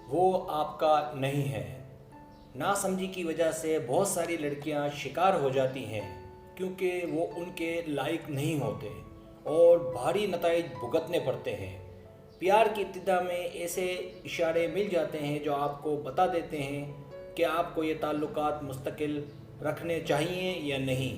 वो आपका नहीं है। नासमझी की वजह से बहुत सारी लड़कियां शिकार हो जाती हैं क्योंकि वो उनके लायक नहीं होते और भारी नताइज भुगतने पड़ते हैं। प्यार की इब्तिदा में ऐसे इशारे मिल जाते हैं जो आपको बता देते हैं कि आपको ये ताल्लुकात मुस्तकिल रखने चाहिए या नहीं।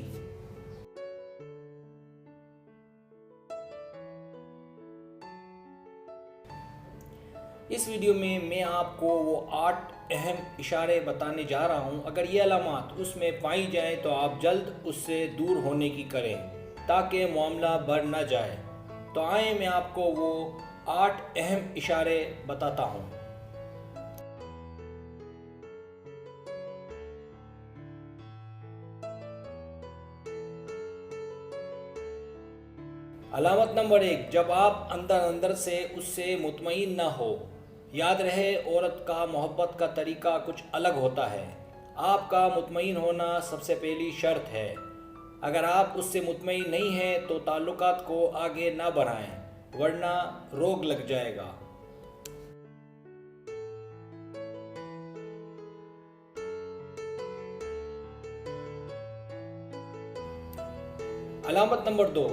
इस वीडियो में मैं आपको वो 8 अहम इशारे बताने जा रहा हूँ। अगर ये अलामात उसमें पाई जाएँ तो आप जल्द उससे दूर होने की करें ताकि मामला बढ़ ना जाए। तो आए मैं आपको वो 8 अहम इशारे बताता हूँ। अलामत नंबर 1, जब आप अंदर अंदर से उससे मुतमईन ना हो। याद रहे, औरत का मोहब्बत का तरीका कुछ अलग होता है। आपका मुतमईन होना सबसे पहली शर्त है। अगर आप उससे मुतमईन नहीं हैं तो ताल्लुकात को आगे ना बढ़ाएं, वरना रोग लग जाएगा। अलामत नंबर 2,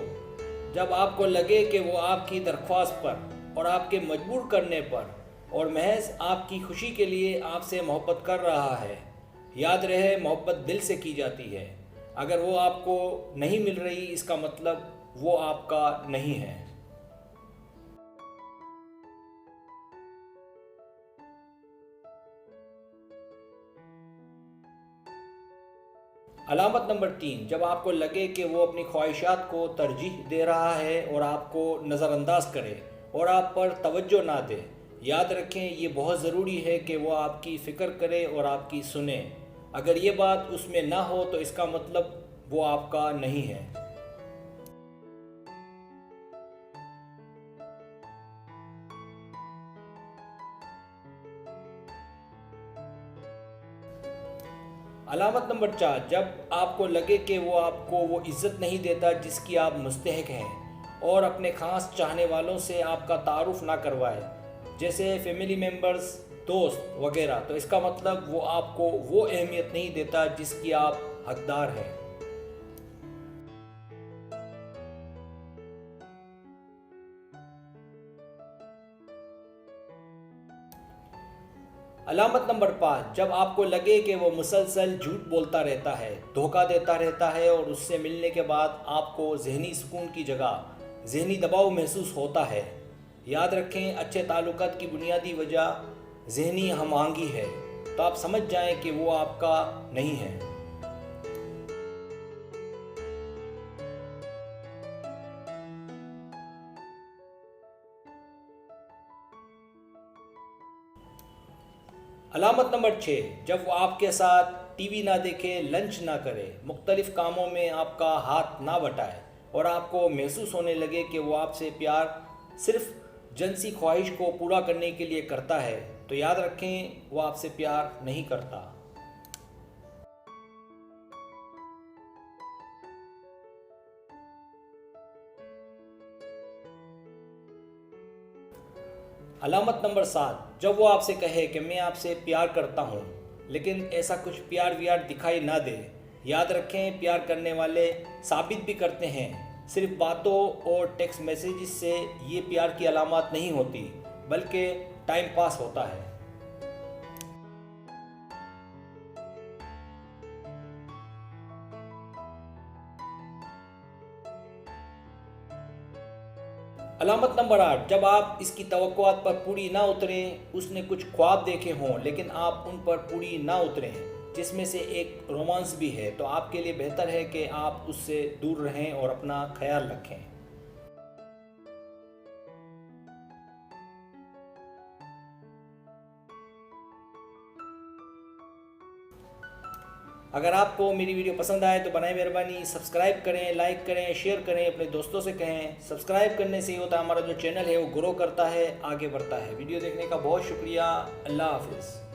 जब आपको लगे कि वो आपकी दरख्वास्त पर और आपके मजबूर करने पर और महज आपकी खुशी के लिए आपसे मोहब्बत कर रहा है। याद रहे, मोहब्बत दिल से की जाती है। अगर वो आपको नहीं मिल रही, इसका मतलब वो आपका नहीं है। अलामत नंबर 3, जब आपको लगे कि वो अपनी ख्वाहिशात को तरजीह दे रहा है और आपको नज़रअंदाज करे और आप पर तवज्जो ना दे। याद रखें, ये बहुत ज़रूरी है कि वो आपकी फ़िक्र करे और आपकी सुने। अगर ये बात उसमें ना हो तो इसका मतलब वो आपका नहीं है। अलामत नंबर 4, जब आपको लगे कि वो आपको वो इज़्ज़त नहीं देता जिसकी आप मुस्तहिक हैं और अपने ख़ास चाहने वालों से आपका तारुफ ना करवाए, जैसे फैमिली मेम्बर्स, दोस्त वगैरह, तो इसका मतलब वो आपको वो अहमियत नहीं देता जिसकी आप हकदार हैं। अलामत नंबर 5, जब आपको लगे कि वो मुसलसल झूठ बोलता रहता है, धोखा देता रहता है और उससे मिलने के बाद आपको जहनी सुकून की जगह जहनी दबाव महसूस होता है। याद रखें, अच्छे ताल्लुकात की बुनियादी वजह जहनी हम आहंगी है, तो आप समझ जाएं कि वो आपका नहीं है। अलामत नंबर 6, जब वो आपके साथ टीवी ना देखे, लंच ना करे, मुख्तलिफ कामों में आपका हाथ ना बटाए और आपको महसूस होने लगे कि वो आपसे प्यार सिर्फ जिनसी ख्वाहिश को पूरा करने के लिए करता है, तो याद रखें वो आपसे प्यार नहीं करता। अलामत नंबर 7, जब वो आपसे कहे कि मैं आपसे प्यार करता हूँ लेकिन ऐसा कुछ प्यार व्यार दिखाई ना दे। याद रखें, प्यार करने वाले साबित भी करते हैं, सिर्फ बातों और टेक्स्ट मैसेजेस से ये प्यार की अलामत नहीं होती, बल्कि टाइम पास होता है। अलामत नंबर 8, जब आप इसकी तवक्कुआत पर पूरी ना उतरें, उसने कुछ ख्वाब देखे हों लेकिन आप उन पर पूरी ना उतरें, जिसमें से एक रोमांस भी है, तो आपके लिए बेहतर है कि आप उससे दूर रहें और अपना ख्याल रखें। अगर आपको मेरी वीडियो पसंद आए तो बनाए मेहरबानी सब्सक्राइब करें, लाइक करें, शेयर करें, अपने दोस्तों से कहें। सब्सक्राइब करने से ही होता है हमारा जो चैनल है वो ग्रो करता है, आगे बढ़ता है। वीडियो देखने का बहुत शुक्रिया। अल्लाह हाफिज़।